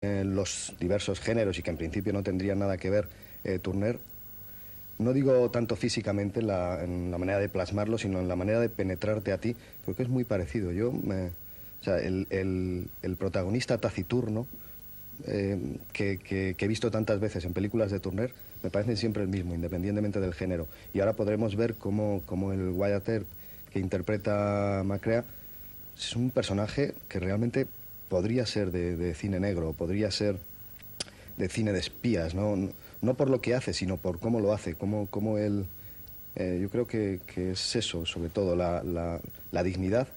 los diversos géneros y que en principio no tendrían nada que ver Turner, no digo tanto físicamente en la manera de plasmarlo, sino en la manera de penetrarte a ti, creo que es muy parecido. O sea, el protagonista taciturno que he visto tantas veces en películas de Turner me parece siempre el mismo, independientemente del género. Y ahora podremos ver cómo el Wyatt Earp que interpreta Macrea es un personaje que realmente podría ser de cine negro, podría ser de cine de espías, no por lo que hace, sino por cómo lo hace, cómo él... yo creo que es eso, sobre todo, la dignidad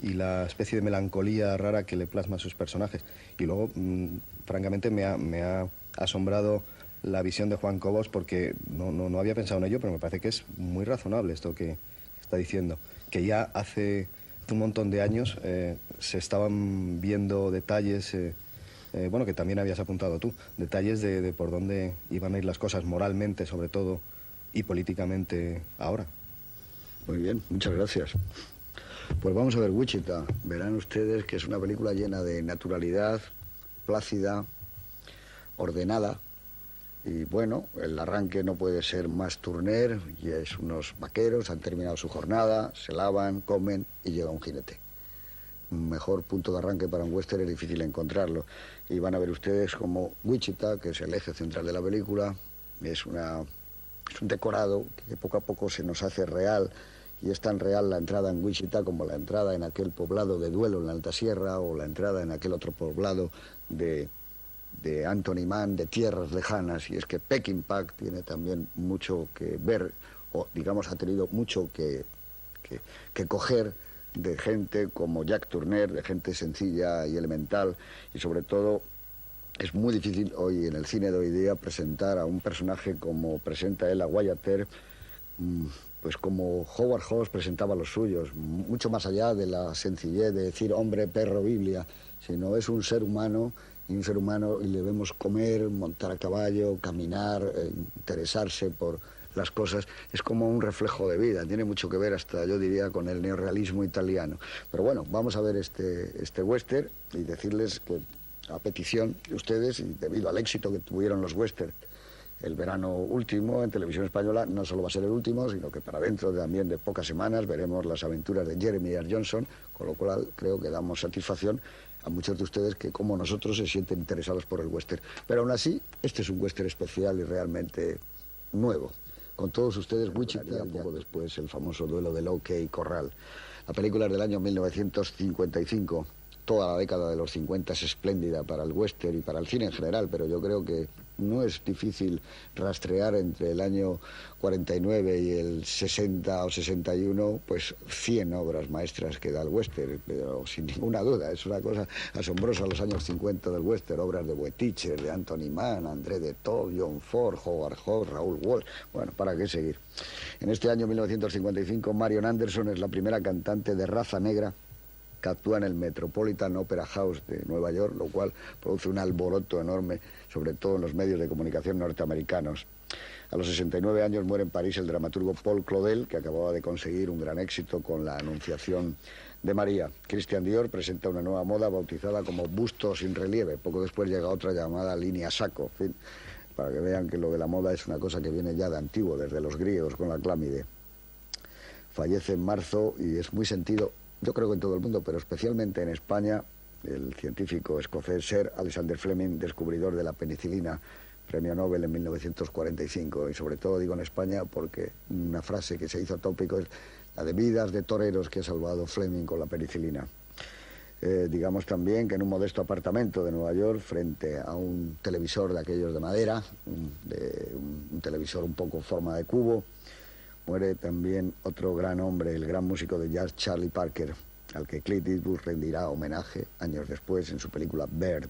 y la especie de melancolía rara que le plasma a sus personajes. Y luego, francamente, me ha asombrado la visión de Juan Cobos porque no había pensado en ello, pero me parece que es muy razonable esto que está diciendo. Que ya hace un montón de años se estaban viendo detalles... bueno, que también habías apuntado tú, detalles de por dónde iban a ir las cosas moralmente, sobre todo, y políticamente ahora. Muy bien, muchas gracias. Pues vamos a ver Wichita. Verán ustedes que es una película llena de naturalidad, plácida, ordenada. Y bueno, el arranque no puede ser más Turner, y es unos vaqueros, han terminado su jornada, se lavan, comen y llega un jinete. Un mejor punto de arranque para un western es difícil encontrarlo. Y van a ver ustedes como Wichita, que es el eje central de la película, es un decorado que poco a poco se nos hace real, y es tan real la entrada en Wichita como la entrada en aquel poblado de Duelo en la Alta Sierra, o la entrada en aquel otro poblado de Anthony Mann, de tierras lejanas. Y es que Peckinpah tiene también mucho que ver, o digamos ha tenido mucho que coger de gente como Jack Turner, de gente sencilla y elemental. Y sobre todo es muy difícil hoy en el cine de hoy día presentar a un personaje como presenta él a Wyatt Earp, pues como Howard Hawks presentaba los suyos, mucho más allá de la sencillez de decir hombre, perro, Biblia, sino es un ser humano, y un ser humano y le vemos comer, montar a caballo, caminar, interesarse por las cosas, es como un reflejo de vida, tiene mucho que ver hasta, yo diría, con el neorrealismo italiano. Pero bueno, vamos a ver este western y decirles que a petición de ustedes y debido al éxito que tuvieron los western el verano último en televisión española, no solo va a ser el último, sino que para dentro también de pocas semanas veremos las aventuras de Jeremy R. Johnson, con lo cual creo que damos satisfacción a muchos de ustedes que, como nosotros, se sienten interesados por el western. Pero aún así, este es un western especial y realmente nuevo. Con todos ustedes, Wichita, poco después el famoso duelo del OK Corral. La película es del año 1955. Toda la década de los 50 es espléndida para el western y para el cine en general, pero yo creo que no es difícil rastrear entre el año 49 y el 60 o 61, pues 100 obras maestras que da el western, pero sin ninguna duda, es una cosa asombrosa los años 50 del western, obras de Wetticher, de Anthony Mann, André de Toth, John Ford, Howard Hawks, Raoul Walsh, bueno, ¿para qué seguir? En este año 1955, Marion Anderson es la primera cantante de raza negra que actúa en el Metropolitan Opera House de Nueva York, lo cual produce un alboroto enorme, sobre todo en los medios de comunicación norteamericanos. A los 69 años muere en París el dramaturgo Paul Claudel, que acababa de conseguir un gran éxito con La Anunciación de María. Christian Dior presenta una nueva moda bautizada como busto sin relieve. Poco después llega otra llamada línea saco, en fin, para que vean que lo de la moda es una cosa que viene ya de antiguo, desde los griegos con la clámide. Fallece en marzo y es muy sentido, yo creo que en todo el mundo, pero especialmente en España, el científico escocés Sir Alexander Fleming, descubridor de la penicilina, premio Nobel en 1945. Y sobre todo digo en España porque una frase que se hizo tópico es la de vidas de toreros que ha salvado Fleming con la penicilina. Digamos también que en un modesto apartamento de Nueva York, frente a un televisor de aquellos de madera, un televisor un poco forma de cubo, muere también otro gran hombre, el gran músico de jazz Charlie Parker, al que Clint Eastwood rendirá homenaje años después en su película Bird.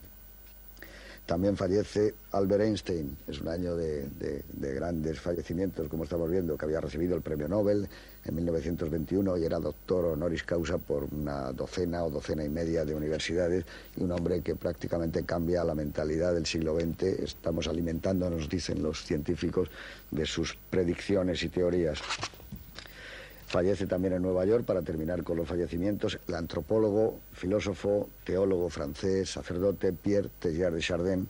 También fallece Albert Einstein. Es un año de grandes fallecimientos, como estamos viendo, que había recibido el premio Nobel en 1921 y era doctor honoris causa por una docena o docena y media de universidades, y un hombre que prácticamente cambia la mentalidad del siglo XX. Estamos alimentándonos, dicen los científicos, de sus predicciones y teorías. Fallece también en Nueva York, para terminar con los fallecimientos, el antropólogo, filósofo, teólogo francés, sacerdote Pierre Teilhard de Chardin,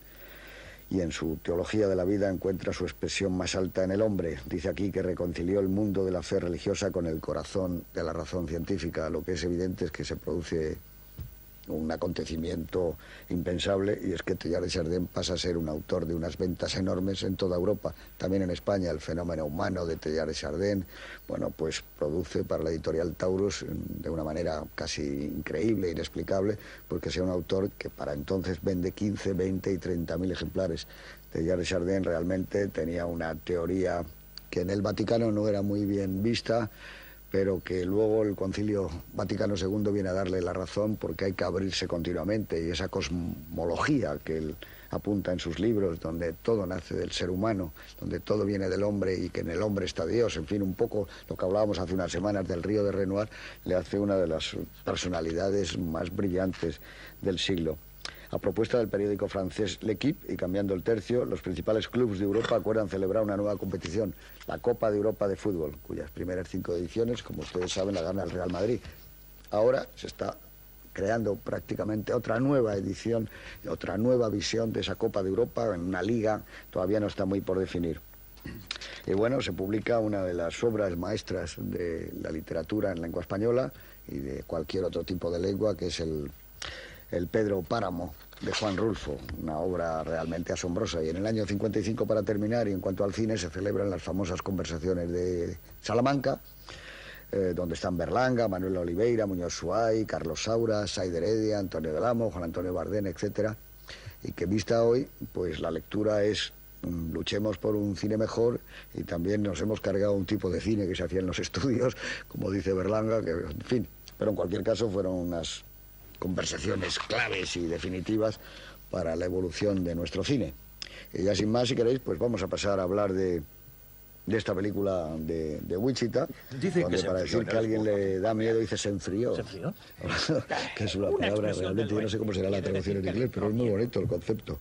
y en su Teología de la vida encuentra su expresión más alta en el hombre. Dice aquí que reconcilió el mundo de la fe religiosa con el corazón de la razón científica. Lo que es evidente es que se produce un acontecimiento impensable, y es que Teilhard de Chardin pasa a ser un autor de unas ventas enormes en toda Europa, también en España. El fenómeno humano de Teilhard de Chardin, bueno, pues produce para la editorial Taurus de una manera casi increíble, inexplicable, porque sea un autor que para entonces vende 15, 20 y 30.000 ejemplares. Teilhard de Chardin realmente tenía una teoría que en el Vaticano no era muy bien vista, pero que luego el Concilio Vaticano II viene a darle la razón, porque hay que abrirse continuamente, y esa cosmología que él apunta en sus libros, donde todo nace del ser humano, donde todo viene del hombre y que en el hombre está Dios, en fin, un poco lo que hablábamos hace unas semanas del Río de Renoir, le hace una de las personalidades más brillantes del siglo. A propuesta del periódico francés L'Équipe, y cambiando el tercio, los principales clubes de Europa acuerdan celebrar una nueva competición, la Copa de Europa de Fútbol, cuyas primeras 5 ediciones, como ustedes saben, la gana el Real Madrid. Ahora se está creando prácticamente otra nueva edición, otra nueva visión de esa Copa de Europa en una liga, todavía no está muy por definir. Y bueno, se publica una de las obras maestras de la literatura en lengua española y de cualquier otro tipo de lengua, que es el Pedro Páramo, de Juan Rulfo, una obra realmente asombrosa. Y en el año 55, para terminar, y en cuanto al cine, se celebran las famosas conversaciones de Salamanca, donde están Berlanga, Manuel Oliveira, Muñoz Suay, Carlos Saura, Saider Heredia, Antonio del Amo, Juan Antonio Bardén, etcétera, y que vista hoy, pues la lectura es luchemos por un cine mejor, y también nos hemos cargado un tipo de cine que se hacía en los estudios, como dice Berlanga, que en fin, pero en cualquier caso fueron unas conversaciones claves y definitivas para la evolución de nuestro cine. Y ya sin más, si queréis, pues vamos a pasar a hablar de esta película de Wichita, Dicen donde que para decir que a alguien le da miedo dice se enfrió. ¿Se enfrió? Que es una palabra realmente, yo no sé cómo será la traducción en inglés, pero es muy bonito el concepto.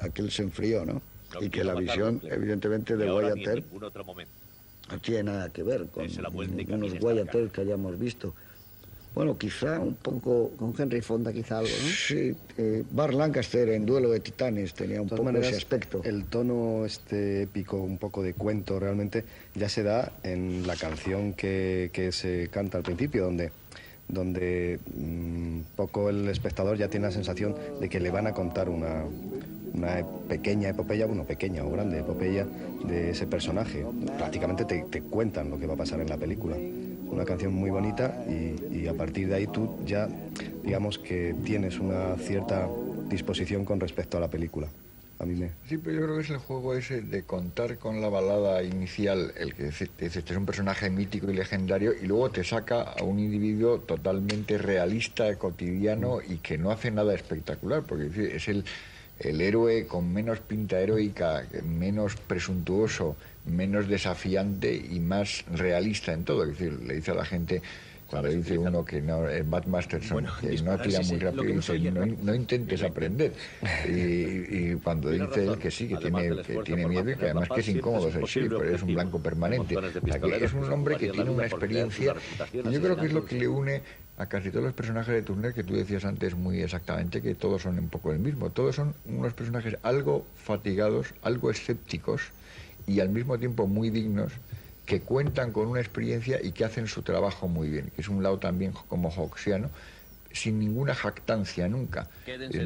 Aquel se enfrió, ¿no? Y que la visión, evidentemente, de Wyatt Earp no tiene nada que ver con unos Wyatt Earp que hayamos visto. Bueno, quizá un poco... Con Henry Fonda quizá algo, ¿no? Sí, Burt Lancaster en Duelo de Titanes tenía un poco maneras, ese aspecto. El tono épico, un poco de cuento, realmente ya se da en la canción que se canta al principio, donde poco el espectador ya tiene la sensación de que le van a contar una pequeña epopeya, bueno, pequeña o grande epopeya de ese personaje. Prácticamente te cuentan lo que va a pasar en la película. Una canción muy bonita, y a partir de ahí tú ya, digamos que tienes una cierta disposición con respecto a la película. A mí me... Sí, pero yo creo que es el juego ese de contar con la balada inicial, el que dice, este es un personaje mítico y legendario, y luego te saca a un individuo totalmente realista, cotidiano, y que no hace nada espectacular, porque es el héroe con menos pinta heroica, menos presuntuoso, menos desafiante y más realista en todo. Es decir, le dice a la gente, cuando dice uno que no, Matt Masterson, que no tira muy rápido, dice, no intentes aprender. Y cuando dice él que sí, que tiene miedo, y que además que es incómodo ser sheriff, pero es un blanco permanente. Aquí es un hombre que tiene una experiencia, y yo creo que es lo que le une a casi todos los personajes de Turner, que tú decías antes muy exactamente, que todos son un poco el mismo. Todos son unos personajes algo fatigados, algo escépticos, y al mismo tiempo muy dignos, que cuentan con una experiencia y que hacen su trabajo muy bien, que es un lado también como hawksiano, sin ninguna jactancia nunca.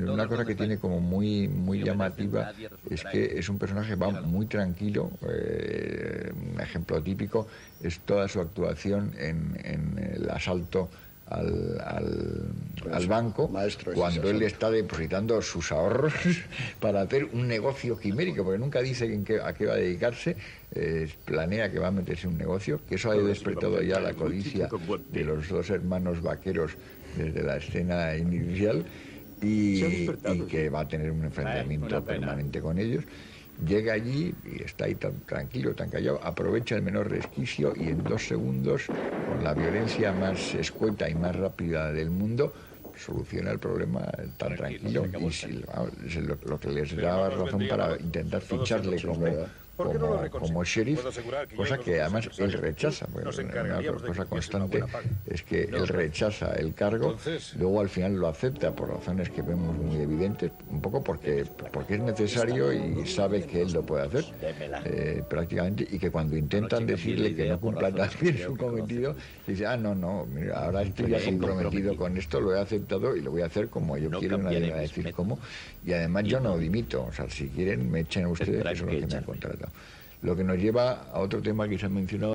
Una cosa que tiene como muy llamativa es que es un personaje que va muy tranquilo. Un ejemplo típico es toda su actuación en el asalto al banco, cuando él está depositando sus ahorros para hacer un negocio quimérico, porque nunca dice a qué va a dedicarse. Planea que va a meterse en un negocio, que eso ha despertado ya la codicia de los dos hermanos vaqueros desde la escena inicial, y que va a tener un enfrentamiento permanente con ellos. Llega allí y está ahí tan tranquilo, tan callado, aprovecha el menor resquicio, y en 2 segundos, con la violencia más escueta y más rápida del mundo, soluciona el problema tan tranquilo, y lo que les da razón para intentar ficharle como sheriff, cosa que además él rechaza. Una cosa constante es que él rechaza el cargo, luego al final lo acepta por razones que vemos muy evidentes, un poco porque es necesario y sabe que él lo puede hacer prácticamente, y que cuando intentan decirle que no cumpla también su cometido, dice, no, mira, ahora estoy ya comprometido con esto, lo he aceptado y lo voy a hacer como yo quiero, nadie me va a decir cómo, y además yo no dimito, o sea, si quieren me echen a ustedes, que son los que me han contratado. Lo que nos lleva a otro tema que se ha mencionado.